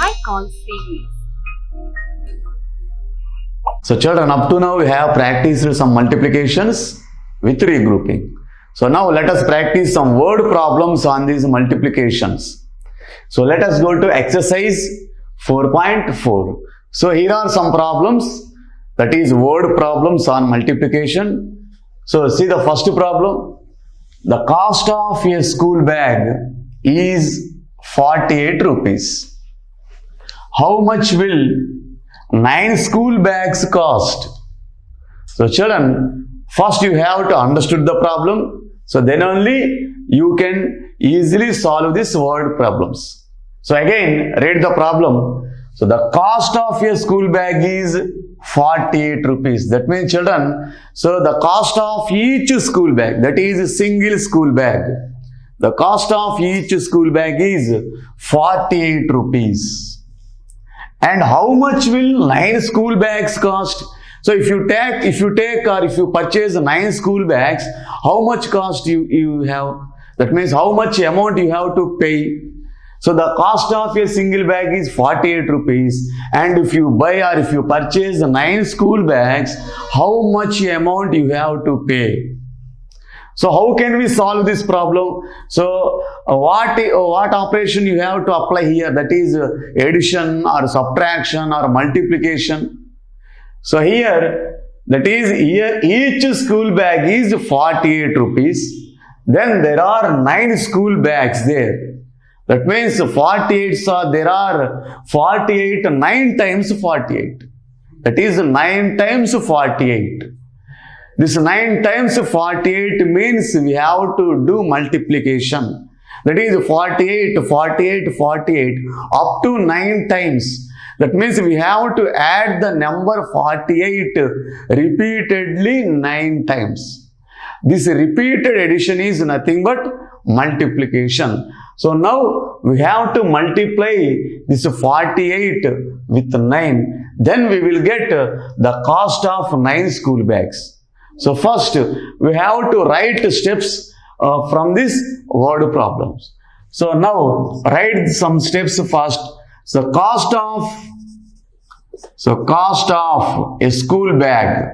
high call series. So children, up to now we have practiced some multiplications with regrouping. So now let us practice some word problems on these multiplications. So let us go to exercise 4.4. So here are some problems, that is word problems on multiplication. So see the first problem. The cost of a school bag is 48 rupees. How much will 9 school bags cost? So children, first you have to understand the problem. So then only you can easily solve these word problems. So again, read the problem. So the cost of a school bag is 48 rupees. That means children, so the cost of each school bag, that is a single school bag. The cost of each school bag is 48 rupees. And how much will 9 school bags cost? So if you purchase 9 school bags, how much cost you have? That means how much amount you have to pay. So the cost of a single bag is 48 rupees. And if you buy or if you purchase 9 school bags, how much amount you have to pay? So how can we solve this problem? So what operation you have to apply here? That is addition or subtraction or multiplication. So here, that is here each school bag is 48 rupees. Then there are 9 school bags there. That means 48, so there are 48, 9 times 48. That is 9 times 48. This 9 times 48 means we have to do multiplication. That is 48, 48, 48 up to 9 times. That means we have to add the number 48 repeatedly 9 times. This repeated addition is nothing but multiplication. So now we have to multiply this 48 with 9. Then we will get the cost of 9 school bags. So first we have to write steps from this word problems. So now write some steps first. So cost of a school bag.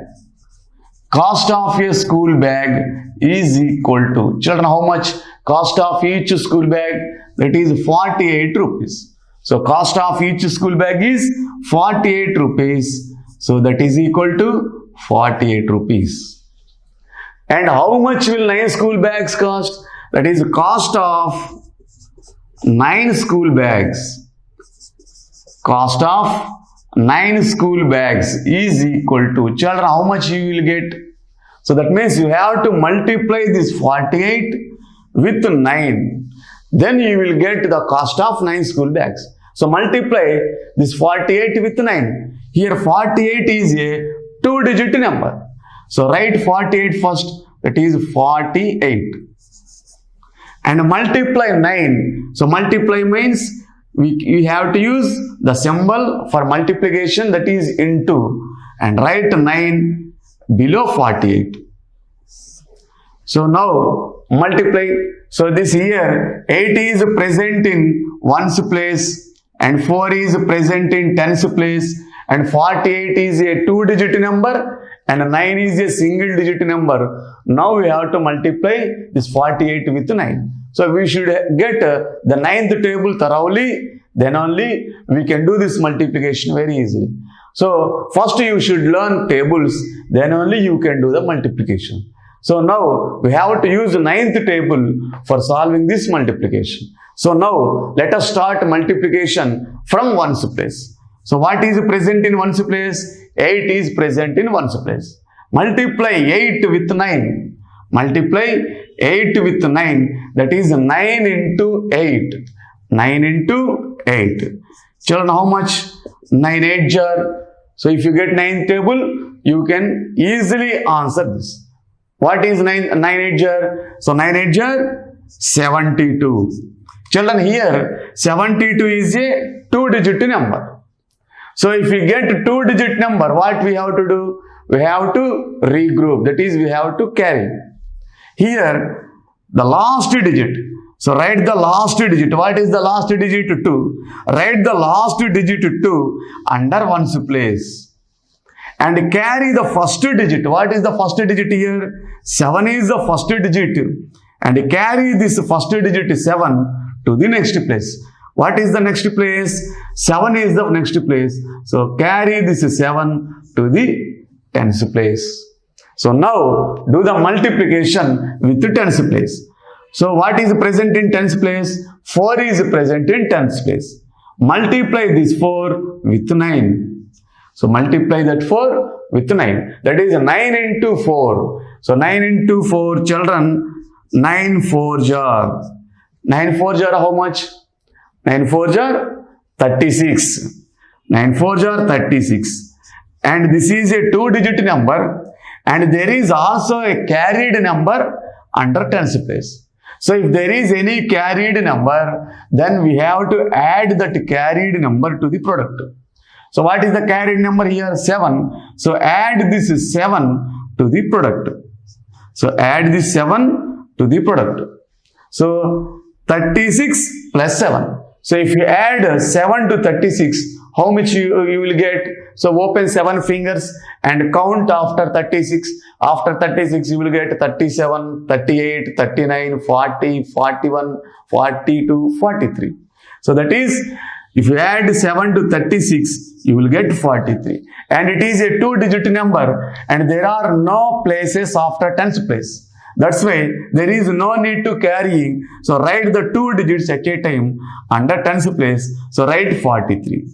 Cost of a school bag is equal to, children, how much? Cost of each school bag, that is 48 rupees. So cost of each school bag is 48 rupees. So that is equal to 48 rupees. And how much will 9 school bags cost? That is cost of 9 school bags. Cost of 9 school bags is equal to, children, how much you will get? So that means you have to multiply this 48 with 9. Then you will get the cost of 9 school bags. So multiply this 48 with 9. Here 48 is a 2-digit number. So write 48 first, that is 48. And multiply 9. So multiply means we have to use the symbol for multiplication, that is into, and write 9 below 48. So now multiply. So this here 8 is present in 1's place and 4 is present in 10's place and 48 is a 2-digit number and 9 is a single digit number. Now we have to multiply this 48 with 9. So we should get the 9th table thoroughly, then only we can do this multiplication very easily. So first you should learn tables, then only you can do the multiplication. So now we have to use the 9th table for solving this multiplication. So now let us start multiplication from 1's place. So what is present in 1's place? 8 is present in 1's place. Multiply 8 with 9. Multiply 8 with 9. That is 9 into 8. 9 into 8. Children, how much? 9 8 jar. So if you get 9th table, you can easily answer this. What is 9 8 jar? So 9 8 jar 72. Children, here 72 is a 2-digit number. So if we get 2-digit number, what we have to do? We have to regroup. That is, we have to carry. Here the last digit, So write the last digit. What is the last digit? 2. Write the last digit 2 under ones place. And carry the first digit. What is the first digit here? 7 is the first digit. And carry this first digit 7 to the next place. What is the next place? 7 is the next place. So carry this 7 to the tens place. So now do the multiplication with the tens place. So what is present in tens place? 4 is present in tens place. Multiply this 4 with 9. So multiply that 4 with 9. That is 9 into 4. So 9 into 4, children, 9 4s are. 9 4s are how much? 9 4s are 36. 9 4s are 36. And this is a 2-digit number. And there is also a carried number under tens place. So if there is any carried number, then we have to add that carried number to the product. So what is the carried number here? 7. So add this 7 to the product. So add this 7 to the product. So 36 plus 7. So if you add 7 to 36, how much you will get? So open 7 fingers and count after 36. After 36, you will get 37, 38, 39, 40, 41, 42, 43. So that is, if you add 7 to 36, you will get 43. And it is a 2-digit number and there are no places after tens place. That's why there is no need to carry. So write the 2 digits at a time under tens place. So write 43.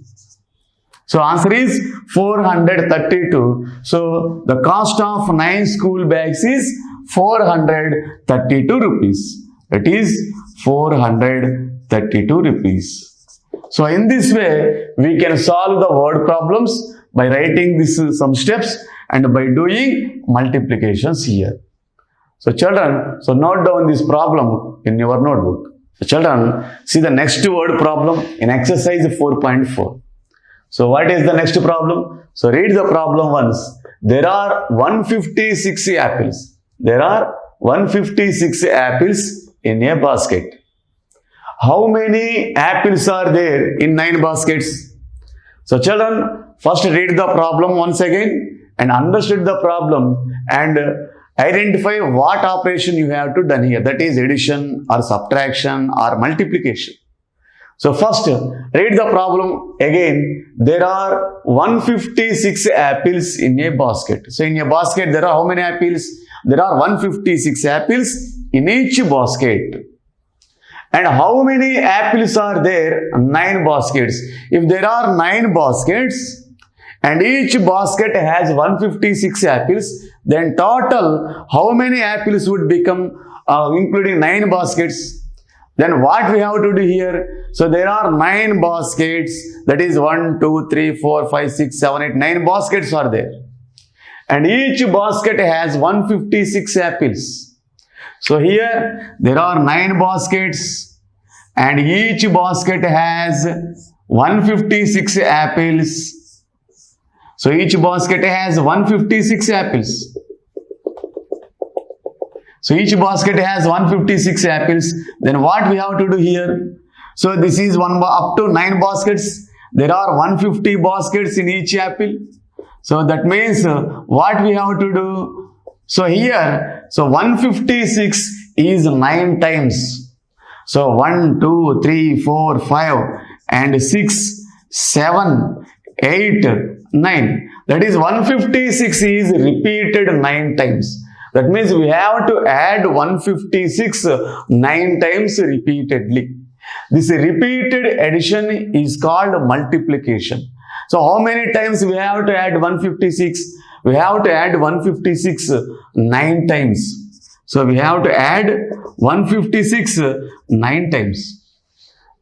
So answer is 432. So the cost of 9 school bags is 432 rupees. It is 432 rupees. So in this way, we can solve the word problems by writing this some steps and by doing multiplications here. So children, so note down this problem in your notebook. So children, see the next word problem in exercise 4.4. So what is the next problem? So read the problem once. There are 156 apples. There are 156 apples in a basket. How many apples are there in 9 baskets? So children, first read the problem once again and understand the problem and identify what operation you have to done here. That is addition or subtraction or multiplication. So first, read the problem again. There are 156 apples in a basket. So in a basket, there are how many apples? There are 156 apples in each basket. And how many apples are there? 9 baskets. If there are 9 baskets and each basket has 156 apples, then total how many apples would become including 9 baskets? Then what we have to do here? So there are 9 baskets, that is 1, 2, 3, 4, 5, 6, 7, 8, 9 baskets are there. And each basket has 156 apples. So here there are 9 baskets and each basket has 156 apples. So each basket has 156 apples. So each basket has 156 apples. Then what we have to do here? So this is up to 9 baskets. There are 150 baskets in each apple. So that means what we have to do? So here, so 156 is 9 times. So 1, 2, 3, 4, 5 and 6, 7, 8, 9. That is 156 is repeated 9 times. That means we have to add 156 9 times repeatedly. This repeated addition is called multiplication. So how many times we have to add 156? We have to add 156 9 times. So we have to add 156 9 times.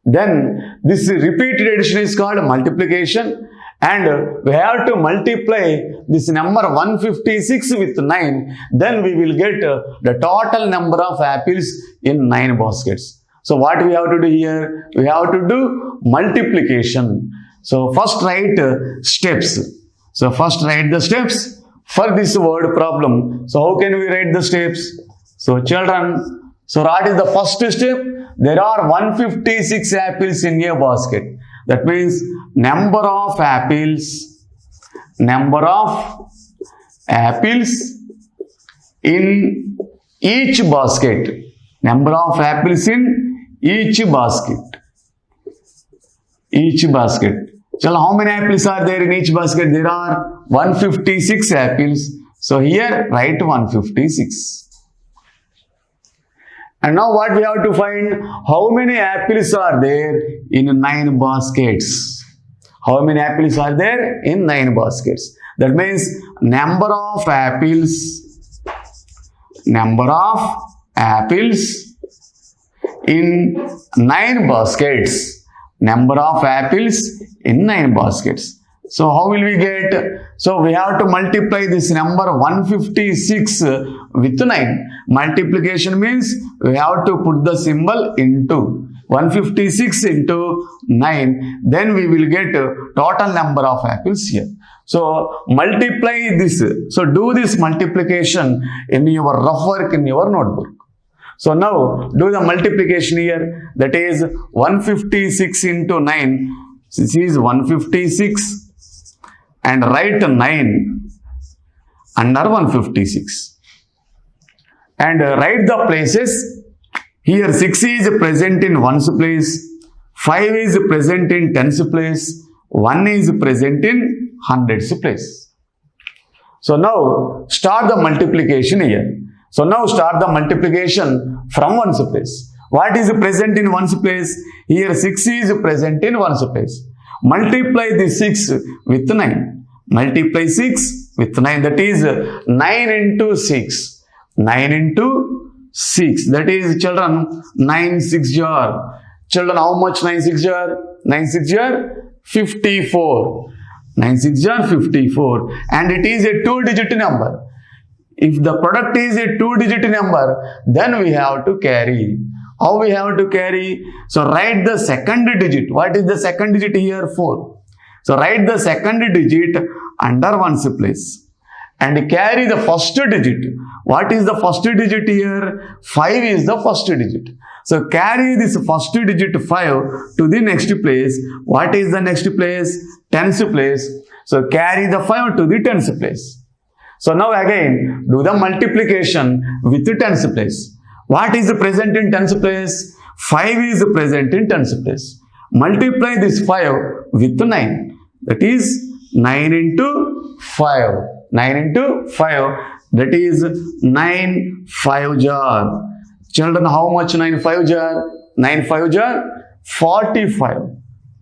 Then this repeated addition is called multiplication. And we have to multiply this number 156 with 9. Then we will get the total number of apples in 9 baskets. So what we have to do here? We have to do multiplication. So first write steps. So first write the steps for this word problem. So how can we write the steps? So children, So what is the first step? There are 156 apples in a basket. That means number of apples in each basket. Number of apples in each basket. So how many apples are there in each basket? There are 156 apples. So here write 156. And now what we have to find? How many apples are there in 9 baskets? How many apples are there in 9 baskets? That means number of apples in 9 baskets. Number of apples in 9 baskets. So how will we get? So we have to multiply this number 156 with 9. Multiplication means we have to put the symbol into 156 into 9. Then we will get total number of apples here. So multiply this. So do this multiplication in your rough work in your notebook. So now do the multiplication here. That is 156 into 9. This is 156. And write 9 under 156. And write the places. Here 6 is present in 1's place. 5 is present in 10's place. 1 is present in 100's place. So now start the multiplication here. So now start the multiplication from 1's place. What is present in 1's place? Here 6 is present in 1's place. Multiply the 6 with 9. Multiply 6 with 9. That is 9 into 6. 9 into 6. That is, children, 9 6 jar. Children, how much 9 6 jar? 9 6 jar? 54. 9 6 jar 54. And it is a 2-digit number. If the product is a 2-digit number, then we have to carry. How we have to carry? So write the second digit. What is the second digit here? 4. So write the second digit under 1's place. And carry the first digit. What is the first digit here? 5 is the first digit. So carry this first digit 5 to the next place. What is the next place? 10's place. So carry the 5 to the 10's place. So now again do the multiplication with the 10's place. What is present in 10's place? 5 is present in 10's place. Multiply this 5 with 9. That is 9 into 5. 9 into 5. That is 9 5 jar. Children, how much 9 5 jar? 9 5 jar? 45.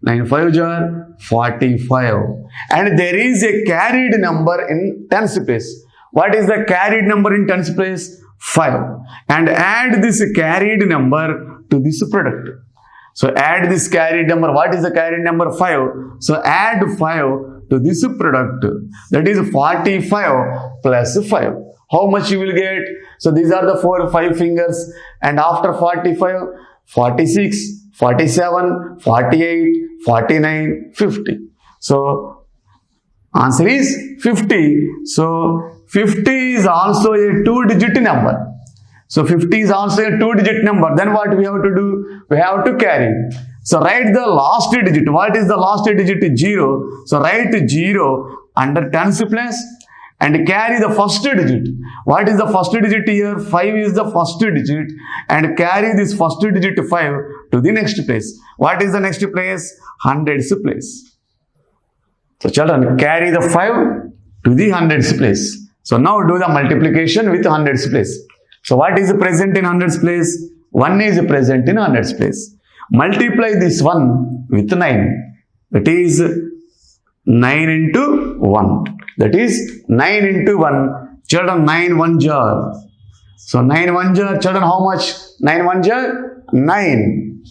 9 5 jar? 45. And there is a carried number in 10's place. What is the carried number in 10's place? 5. And add this carried number to this product. So add this carried number. What is the carried number? 5. So add 5 to this product. That is 45 plus 5. How much you will get? So these are the 5 fingers. And after 45, 46, 47, 48, 49, 50. So answer is 50. So 50 is also a 2-digit number. So 50 is also a 2-digit number. Then what we have to do? We have to carry. So write the last digit. What is the last digit? 0. So write 0 under 10's place and carry the first digit. What is the first digit here? 5 is the first digit and carry this first digit 5 to the next place. What is the next place? 100's place. So children, carry the 5 to the 100's place. So now do the multiplication with 100's place. So what is present in 100's place? 1 is present in 100's place. Multiply this 1 with 9. That is 9 into 1. That is 9 into 1. Children, 9 1 jar. So 9 1 jar. Children, how much? 9 1 jar? 9.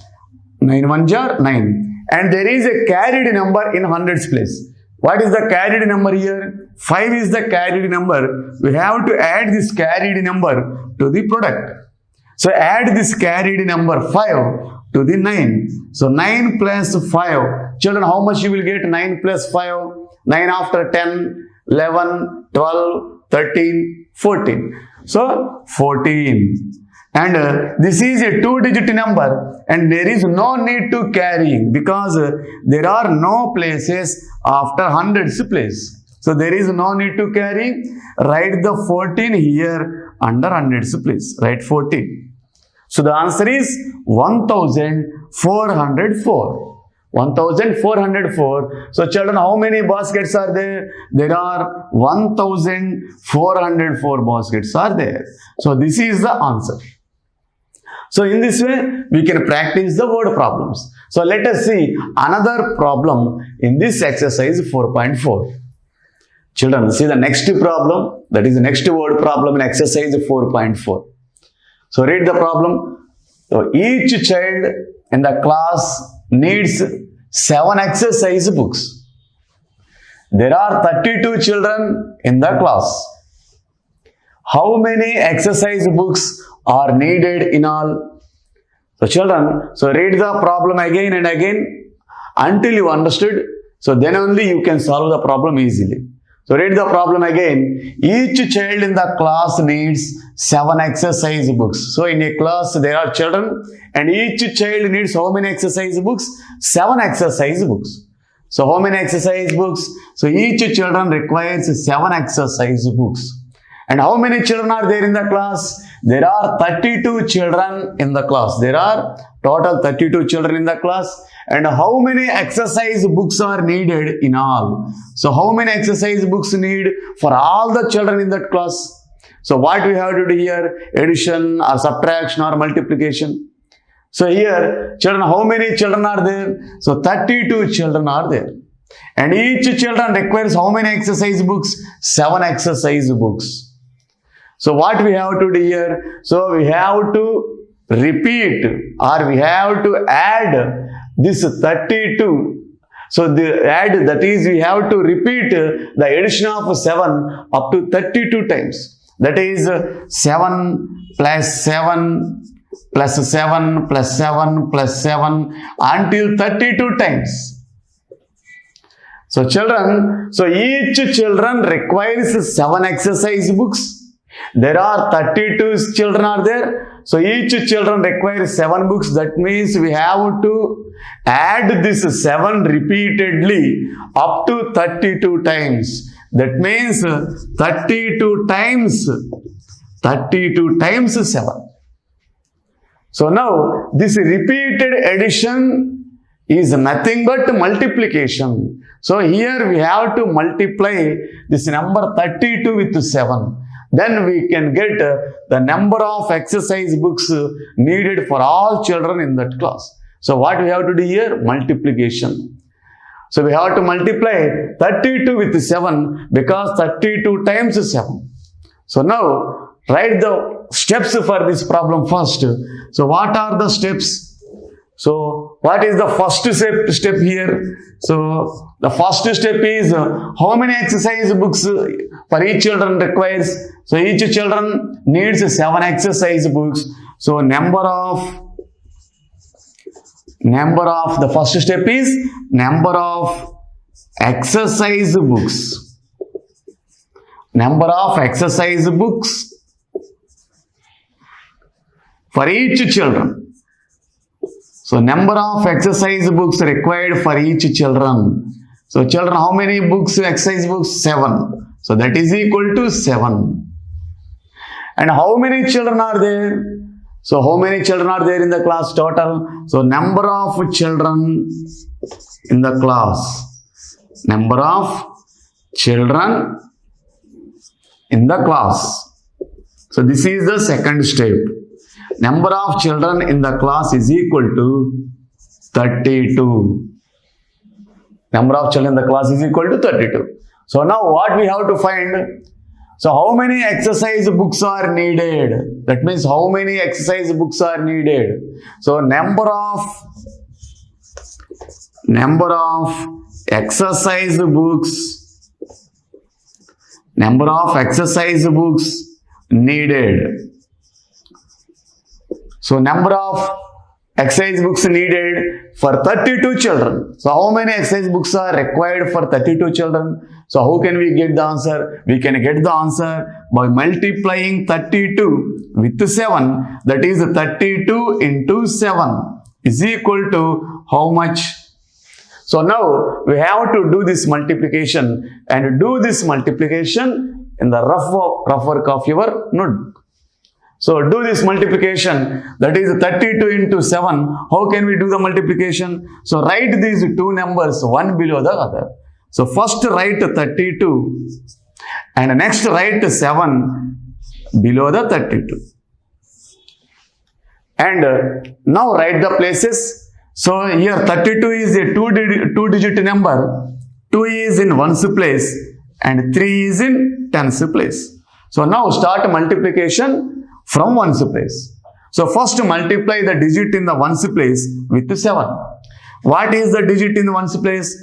9 1 jar? 9. And there is a carried number in 100's place. What is the carried number here? 5 is the carried number. We have to add this carried number to the product. So add this carried number 5 to the 9. So 9 plus 5. Children, how much you will get? 9 plus 5. 9 after 10, 11, 12, 13, 14. So 14. and this is a 2-digit number, and there is no need to carrying because there are no places after hundreds place. So there is no need to carry. Write the 14 here under hundreds place. Write 14. So the answer is 1404. 1404. So children, how many baskets are there? There are 1404 baskets are there. So this is the answer. So in this way, we can practice the word problems. So let us see another problem in this exercise 4.4. Children, see the next problem, that is the next word problem in exercise 4.4. So read the problem. So each child in the class needs 7 exercise books. There are 32 children in the class. How many exercise books are needed in all? So children, so read the problem again and again until you understood. So then only you can solve the problem easily. So read the problem again. Each child in the class needs 7 exercise books. So in a class there are children and each child needs how many exercise books? 7 exercise books. So how many exercise books? So each children requires 7 exercise books. And how many children are there in the class? There are 32 children in the class. There are total 32 children in the class. And how many exercise books are needed in all? So how many exercise books need for all the children in that class? So what we have to do here? Addition or subtraction or multiplication. So here, children, how many children are there? So 32 children are there. And each children requires how many exercise books? 7 exercise books. So what we have to do here? So we have to repeat or we have to add this 32. So the add, that is, we have to repeat the addition of 7 up to 32 times. That is 7 plus 7 plus 7 plus 7 plus 7 until 32 times. So children, so each children requires 7 exercise books. There are 32 children are there. So each children requires 7 books. That means we have to add this 7 repeatedly up to 32 times. That means 32 times 7. So now this repeated addition is nothing but multiplication. So here we have to multiply this number 32 with 7. Then we can get the number of exercise books needed for all children in that class. So what we have to do here? Multiplication. So we have to multiply 32 with 7 because 32 times 7. So now write the steps for this problem first. So what are the steps? So what is the first step here? So the first step is how many exercise books for each children requires. So each children needs 7 exercise books. So number of the first step is number of exercise books. Number of exercise books for each children. So number of exercise books required for each children. So children, how many books, exercise books? 7. So that is equal to 7. And how many children are there? So how many children are there in the class total? So number of children in the class. Number of children in the class. So this is the second step. Number of children in the class is equal to 32. Number of children in the class is equal to 32. So now what we have to find? So how many exercise books are needed? That means how many exercise books are needed? So number of exercise books. Number of exercise books needed. So number of exercise books needed for 32 children. So how many exercise books are required for 32 children? So how can we get the answer? We can get the answer by multiplying 32 with 7. That is 32 into 7 is equal to how much? So now we have to do this multiplication, and do this multiplication in the rough work of your notebook. So do this multiplication, that is 32 into 7. How can we do the multiplication? So write these two numbers one below the other. So first write 32 and next write 7 below the 32. And now write the places. So here 32 is a two-digit number. 2 is in ones place and 3 is in tens place. So now start multiplication from ones place. So first multiply the digit in the ones place with 7. What is the digit in the ones place?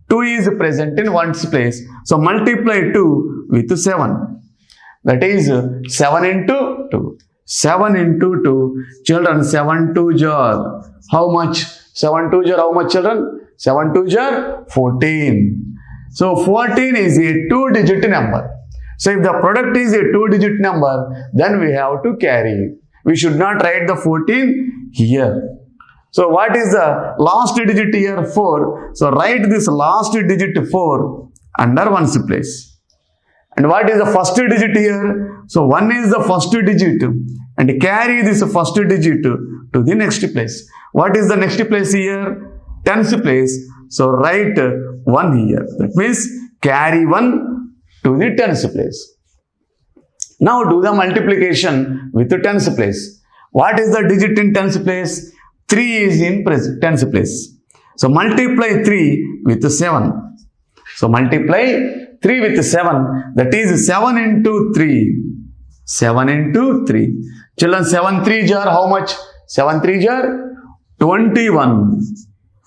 2 is present in ones place. So multiply 2 with 7. That is 7 into 2. 7 into 2. Children, 7 2 jar. How much? 7 2 jar, how much children? 7 2 jar, 14. So 14 is a two-digit number. So if the product is a two-digit number, then we have to carry. We should not write the 14 here. So what is the last digit here? 4. So write this last digit 4 under ones place. And what is the first digit here? So 1 is the first digit, and carry this first digit to the next place. What is the next place here? Tens place. So write 1 here. That means carry 1 to the tens place. Now do the multiplication with the tens place. What is the digit in tens place? 3 is in tens place. So multiply 3 with 7. So multiply 3 with 7. That is 7 into 3. 7 into 3. Children, 7 3 jar, how much? 7 3 jar, 21.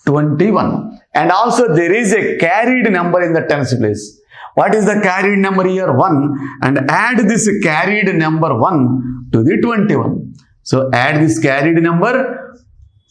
21. And also there is a carried number in the tens place. What is the carried number here? 1. And add this carried number 1 to the 21. So add this carried number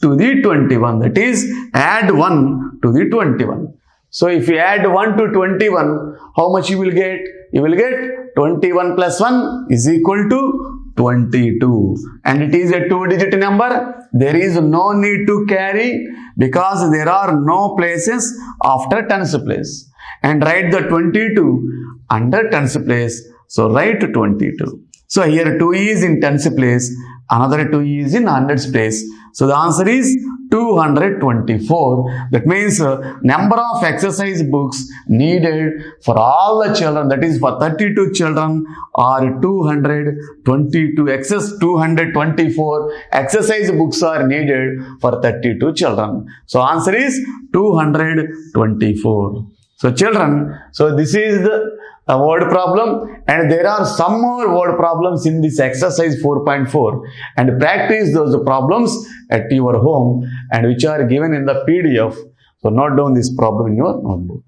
to the 21. That is, add 1 to the 21. So if you add 1 to 21, how much you will get? You will get 21 plus 1 is equal to 22. And it is a two-digit number. There is no need to carry because there are no places after tens place. And write the 22 under tens place. So write 22. So here 2 is in tens place, another 2 is in hundreds place. So the answer is 224. That means number of exercise books needed for all the children, that is for 32 children, are 222. Excess 224 exercise books are needed for 32 children. So answer is 224. So children, so this is the word problem, and there are some more word problems in this exercise 4.4, and practice those problems at your home and which are given in the PDF. So note down this problem in your notebook.